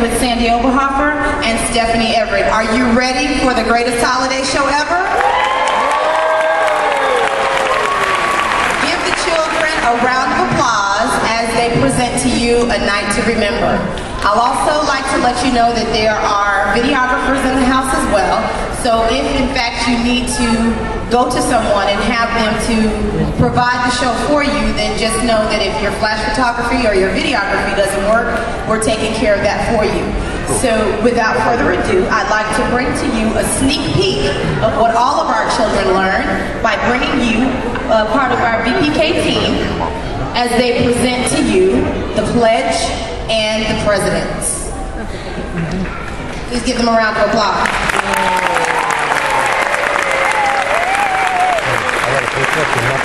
with Sandy Oberhofer and Stephanie Everett. Are you ready for the greatest holiday show ever? Give the children a round of applause as they present to you A Night to Remember. I'll also like to let you know that there are videographers in the house as well. So if in fact you need to go to someone and have them to provide the show for you, then just know that if your flash photography or your videography doesn't work, we're taking care of that for you. So without further ado, I'd like to bring to you a sneak peek of what all of our children learn by bringing you part of our VPK team as they present to you the pledge and the presidents. Please give them a round of applause. Not